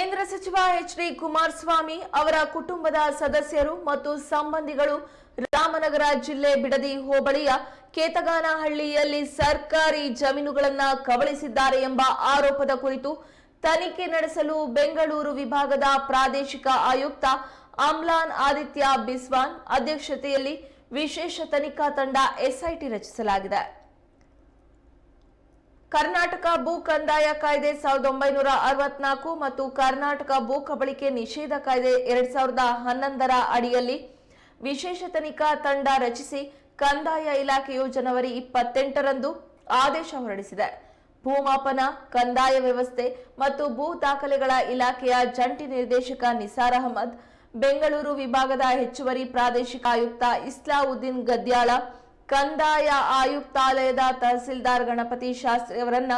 ಕೇಂದ್ರ ಸಚಿವ ಎಚ್.ಡಿ. ಕುಮಾರಸ್ವಾಮಿ ಅವರ ಕುಟುಂಬದ ಸದಸ್ಯರು ಮತ್ತು ಸಂಬಂಧಿಗಳು ರಾಮನಗರ ಜಿಲ್ಲೆ ಬಿಡದಿ ಹೋಬಳಿಯ ಕೇತಗಾನಹಳ್ಳಿಯಲ್ಲಿ ಸರ್ಕಾರಿ ಜಮೀನುಗಳನ್ನು ಕಬಳಿಸಿದ್ದಾರೆ ಎಂಬ ಆರೋಪದ ಕುರಿತು ತನಿಖೆ ನಡೆಸಲು ಬೆಂಗಳೂರು ವಿಭಾಗದ ಪ್ರಾದೇಶಿಕ ಆಯುಕ್ತ ಅಮ್ಲಾನ್ ಆದಿತ್ಯ ಬಿಸ್ವಾನ್ ಅಧ್ಯಕ್ಷತೆಯಲ್ಲಿ ವಿಶೇಷ ತನಿಖಾ ತಂಡ ಎಸ್ಐಟಿ ರಚಿಸಲಾಗಿದೆ. ಕರ್ನಾಟಕ ಭೂ ಕಂದಾಯ ಕಾಯ್ದೆ 1964 ಮತ್ತು ಕರ್ನಾಟಕ ಭೂ ಕಬಳಿಕೆ ನಿಷೇಧ ಕಾಯ್ದೆ 2011ರ ಅಡಿಯಲ್ಲಿ ವಿಶೇಷ ತನಿಖಾ ತಂಡ ರಚಿಸಿ ಕಂದಾಯ ಇಲಾಖೆಯು ಜನವರಿ 28ರಂದು ಆದೇಶ ಹೊರಡಿಸಿದೆ. ಭೂಮಾಪನ, ಕಂದಾಯ ವ್ಯವಸ್ಥೆ ಮತ್ತು ಭೂ ದಾಖಲೆಗಳ ಇಲಾಖೆಯ ಜಂಟಿ ನಿರ್ದೇಶಕ ನಿಸಾರ್ ಅಹಮದ್, ಬೆಂಗಳೂರು ವಿಭಾಗದ ಹೆಚ್ಚುವರಿ ಪ್ರಾದೇಶಿಕ ಆಯುಕ್ತ ಇಸ್ಲಾವುದ್ದೀನ್ ಗದ್ಯಾಳ, ಕಂದಾಯ ಆಯುಕ್ತಾಲಯದ ತಹಸೀಲ್ದಾರ್ ಗಣಪತಿ ಶಾಸ್ತ್ರಿ ಅವರನ್ನ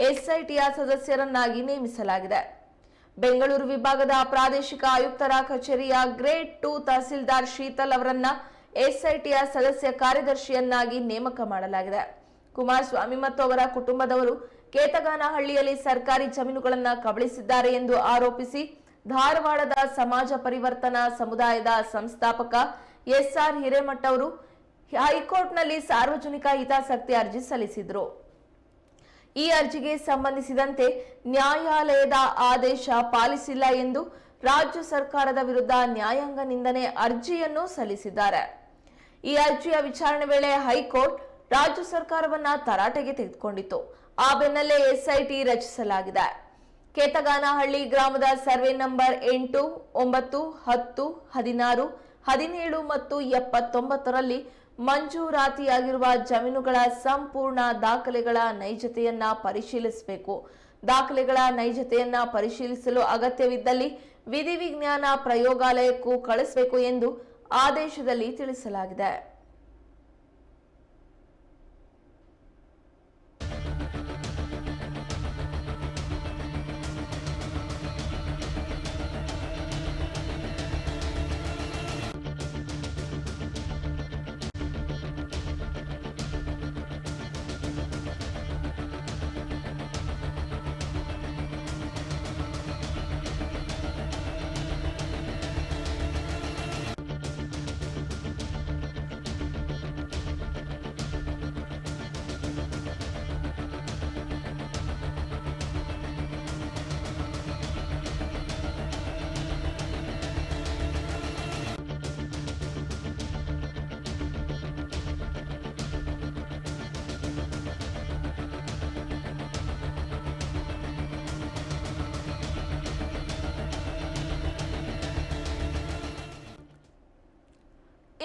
ಎಸ್ಐಟಿಯ ಸದಸ್ಯರನ್ನಾಗಿ ನೇಮಿಸಲಾಗಿದೆ. ಬೆಂಗಳೂರು ವಿಭಾಗದ ಪ್ರಾದೇಶಿಕ ಆಯುಕ್ತರ ಕಚೇರಿಯ ಗ್ರೇಡ್ 2 ತಹಸೀಲ್ದಾರ್ ಶೀತಲ್ ಅವರನ್ನ ಎಸ್ಐಟಿಯ ಸದಸ್ಯ ಕಾರ್ಯದರ್ಶಿಯನ್ನಾಗಿ ನೇಮಕ ಮಾಡಲಾಗಿದೆ. ಕುಮಾರಸ್ವಾಮಿ ಮತ್ತು ಅವರ ಕುಟುಂಬದವರು ಕೇತಗಾನಹಳ್ಳಿಯಲ್ಲಿ ಸರ್ಕಾರಿ ಜಮೀನುಗಳನ್ನು ಕಬಳಿಸಿದ್ದಾರೆ ಎಂದು ಆರೋಪಿಸಿ ಧಾರವಾಡದ ಸಮಾಜ ಪರಿವರ್ತನಾ ಸಮುದಾಯದ ಸಂಸ್ಥಾಪಕ ಎಸ್.ಆರ್. ಹಿರೇಮಠ ಅವರು ಹೈಕೋರ್ಟ್ನಲ್ಲಿ ಸಾರ್ವಜನಿಕ ಹಿತಾಸಕ್ತಿ ಅರ್ಜಿ ಸಲ್ಲಿಸಿದರು. ಈ ಅರ್ಜಿಗೆ ಸಂಬಂಧಿಸಿದಂತೆ ನ್ಯಾಯಾಲಯದ ಆದೇಶ ಪಾಲಿಸಿಲ್ಲ ಎಂದು ರಾಜ್ಯ ಸರ್ಕಾರದ ವಿರುದ್ಧ ನ್ಯಾಯಾಂಗ ನಿಂದನೆ ಅರ್ಜಿಯನ್ನು ಸಲ್ಲಿಸಿದ್ದಾರೆ. ಈ ಅರ್ಜಿಯ ವಿಚಾರಣೆ ವೇಳೆ ಹೈಕೋರ್ಟ್ ರಾಜ್ಯ ಸರ್ಕಾರವನ್ನ ತರಾಟೆಗೆ ತೆಗೆದುಕೊಂಡಿತ್ತು. ಆ ಬೆನ್ನಲ್ಲೇ ಎಸ್ಐಟಿ ರಚಿಸಲಾಗಿದೆ. ಕೇತಗಾನಹಳ್ಳಿ ಗ್ರಾಮದ ಸರ್ವೆ ನಂಬರ್ 8, 9, 10, 16, 17 ಮತ್ತು 79ರಲ್ಲಿ ಮಂಜೂರಾತಿಯಾಗಿರುವ ಜಮೀನುಗಳ ಸಂಪೂರ್ಣ ದಾಖಲೆಗಳ ನೈಜತೆಯನ್ನ ಪರಿಶೀಲಿಸಬೇಕು. ದಾಖಲೆಗಳ ನೈಜತೆಯನ್ನ ಪರಿಶೀಲಿಸಲು ಅಗತ್ಯವಿದ್ದಲ್ಲಿ ವಿಧಿವಿಜ್ಞಾನ ಪ್ರಯೋಗಾಲಯಕ್ಕೂ ಕಳಿಸಬೇಕು ಎಂದು ಆದೇಶದಲ್ಲಿ ತಿಳಿಸಲಾಗಿದೆ.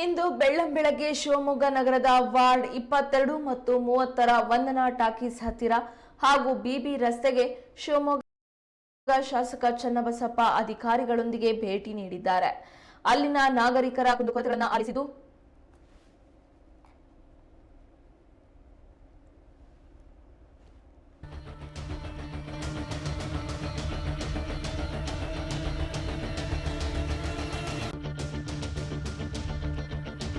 ಇಂದು ಬೆಳ್ಳಂಬೆಳಗ್ಗೆ ಶಿವಮೊಗ್ಗ ನಗರದ ವಾರ್ಡ್ 22 ಮತ್ತು 30ರ ವಂದನಾ ಟಾಕೀಸ್ ಹತ್ತಿರ ಹಾಗೂ ಬಿಬಿ ರಸ್ತೆಗೆ ಶಿವಮೊಗ್ಗ ಶಾಸಕ ಚನ್ನಬಸಪ್ಪ ಅಧಿಕಾರಿಗಳೊಂದಿಗೆ ಭೇಟಿ ನೀಡಿದ್ದಾರೆ. ಅಲ್ಲಿನ ನಾಗರಿಕರ ಕುಂದುಕೊರತೆಗಳನ್ನು ಆಲಿಸಿದ್ದು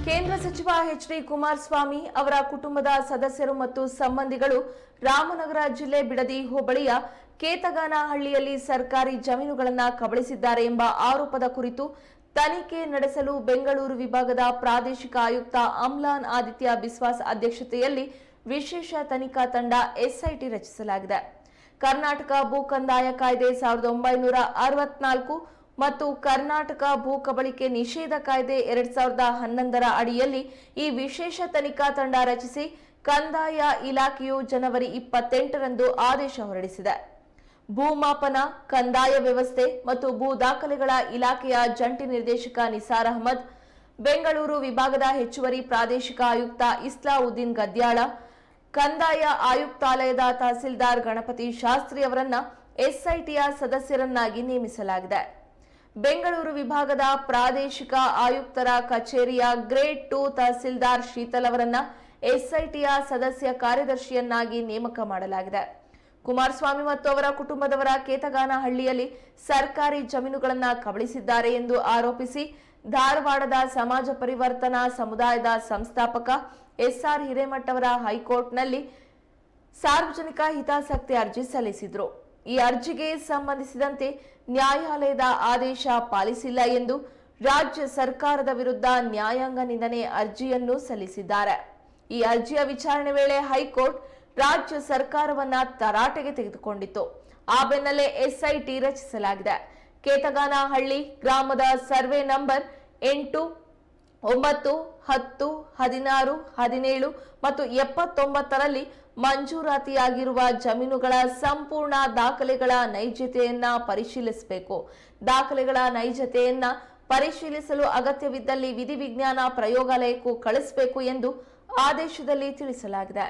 ಕೇಂದ್ರ ಸಚಿವ ಎಚ್.ಡಿ. ಕುಮಾರಸ್ವಾಮಿ ಅವರ ಕುಟುಂಬದ ಸದಸ್ಯರು ಮತ್ತು ಸಂಬಂಧಿಗಳು ರಾಮನಗರ ಜಿಲ್ಲೆ ಬಿಡದಿ ಹೋಬಳಿಯ ಕೇತಗಾನಹಳ್ಳಿಯಲ್ಲಿ ಸರ್ಕಾರಿ ಜಮೀನುಗಳನ್ನು ಕಬಳಿಸಿದ್ದಾರೆ ಎಂಬ ಆರೋಪದ ಕುರಿತು ತನಿಖೆ ನಡೆಸಲು ಬೆಂಗಳೂರು ವಿಭಾಗದ ಪ್ರಾದೇಶಿಕ ಆಯುಕ್ತ ಅಮ್ಲಾನ್ ಆದಿತ್ಯ ಬಿಸ್ವಾಸ್ ಅಧ್ಯಕ್ಷತೆಯಲ್ಲಿ ವಿಶೇಷ ತನಿಖಾ ತಂಡ ಎಸ್ಐಟಿ ರಚಿಸಲಾಗಿದೆ. ಕರ್ನಾಟಕ ಭೂ ಕಂದಾಯ ಕಾಯ್ದೆ 1964 ಮತ್ತು ಕರ್ನಾಟಕ ಭೂ ಕಬಳಿಕೆ ನಿಷೇಧ ಕಾಯ್ದೆ 2011ರ ಅಡಿಯಲ್ಲಿ ಈ ವಿಶೇಷ ತನಿಖಾ ತಂಡ ರಚಿಸಿ ಕಂದಾಯ ಇಲಾಖೆಯು ಜನವರಿ 28ರಂದು ಆದೇಶ ಹೊರಡಿಸಿದೆ. ಭೂಮಾಪನ, ಕಂದಾಯ ವ್ಯವಸ್ಥೆ ಮತ್ತು ಭೂ ದಾಖಲೆಗಳ ಇಲಾಖೆಯ ಜಂಟಿ ನಿರ್ದೇಶಕ ನಿಸಾರ್ ಅಹಮದ್, ಬೆಂಗಳೂರು ವಿಭಾಗದ ಹೆಚ್ಚುವರಿ ಪ್ರಾದೇಶಿಕ ಆಯುಕ್ತ ಇಸ್ಲಾವುದ್ದೀನ್ ಗದ್ಯಾಳ, ಕಂದಾಯ ಆಯುಕ್ತಾಲಯದ ತಹಸೀಲ್ದಾರ್ ಗಣಪತಿ ಶಾಸ್ತ್ರಿ ಅವರನ್ನ ಎಸ್ಐಟಿಯ ಸದಸ್ಯರನ್ನಾಗಿ ನೇಮಿಸಲಾಗಿದೆ. ಬೆಂಗಳೂರು ವಿಭಾಗದ ಪ್ರಾದೇಶಿಕ ಆಯುಕ್ತರ ಕಚೇರಿಯ ಗ್ರೇಡ್ 2 ತಹಸೀಲ್ದಾರ್ ಶೀತಲ್ ಅವರನ್ನ ಎಸ್ಐಟಿಯ ಸದಸ್ಯ ಕಾರ್ಯದರ್ಶಿಯನ್ನಾಗಿ ನೇಮಕ ಮಾಡಲಾಗಿದೆ. ಕುಮಾರಸ್ವಾಮಿ ಮತ್ತು ಅವರ ಕುಟುಂಬದವರ ಕೇತಗಾನಹಳ್ಳಿಯಲ್ಲಿ ಸರ್ಕಾರಿ ಜಮೀನುಗಳನ್ನು ಕಬಳಿಸಿದ್ದಾರೆ ಎಂದು ಆರೋಪಿಸಿ ಧಾರವಾಡದ ಸಮಾಜ ಪರಿವರ್ತನಾ ಸಮುದಾಯದ ಸಂಸ್ಥಾಪಕ ಎಸ್.ಆರ್. ಹಿರೇಮಠ ಅವರ ಹೈಕೋರ್ಟ್ನಲ್ಲಿ ಸಾರ್ವಜನಿಕ ಹಿತಾಸಕ್ತಿ ಅರ್ಜಿ ಸಲ್ಲಿಸಿದರು. ಈ ಅರ್ಜಿಗೆ ಸಂಬಂಧಿಸಿದಂತೆ ನ್ಯಾಯಾಲಯದ ಆದೇಶ ಪಾಲಿಸಿಲ್ಲ ಎಂದು ರಾಜ್ಯ ಸರ್ಕಾರದ ವಿರುದ್ಧ ನ್ಯಾಯಾಂಗ ನಿಂದನೆ ಅರ್ಜಿಯನ್ನು ಸಲ್ಲಿಸಿದ್ದಾರೆ. ಈ ಅರ್ಜಿಯ ವಿಚಾರಣೆ ವೇಳೆ ಹೈಕೋರ್ಟ್ ರಾಜ್ಯ ಸರ್ಕಾರವನ್ನ ತರಾಟೆಗೆ ತೆಗೆದುಕೊಂಡಿತ್ತು. ಆ ಬೆನ್ನಲ್ಲೇ ಎಸ್ಐಟಿ ರಚಿಸಲಾಗಿದೆ. ಕೇತಗಾನಹಳ್ಳಿ ಗ್ರಾಮದ ಸರ್ವೆ ನಂಬರ್ 8, 9, 10, 16, 17 ಮತ್ತು 79ರಲ್ಲಿ ಮಂಜೂರಾತಿಯಾಗಿರುವ ಜಮೀನುಗಳ ಸಂಪೂರ್ಣ ದಾಖಲೆಗಳ ನೈಜತೆಯನ್ನ ಪರಿಶೀಲಿಸಬೇಕು. ದಾಖಲೆಗಳ ನೈಜತೆಯನ್ನ ಪರಿಶೀಲಿಸಲು ಅಗತ್ಯವಿದ್ದಲ್ಲಿ ವಿಧಿವಿಜ್ಞಾನ ಪ್ರಯೋಗಾಲಯಕ್ಕೂ ಕಳಿಸಬೇಕು ಎಂದು ಆದೇಶದಲ್ಲಿ ತಿಳಿಸಲಾಗಿದೆ.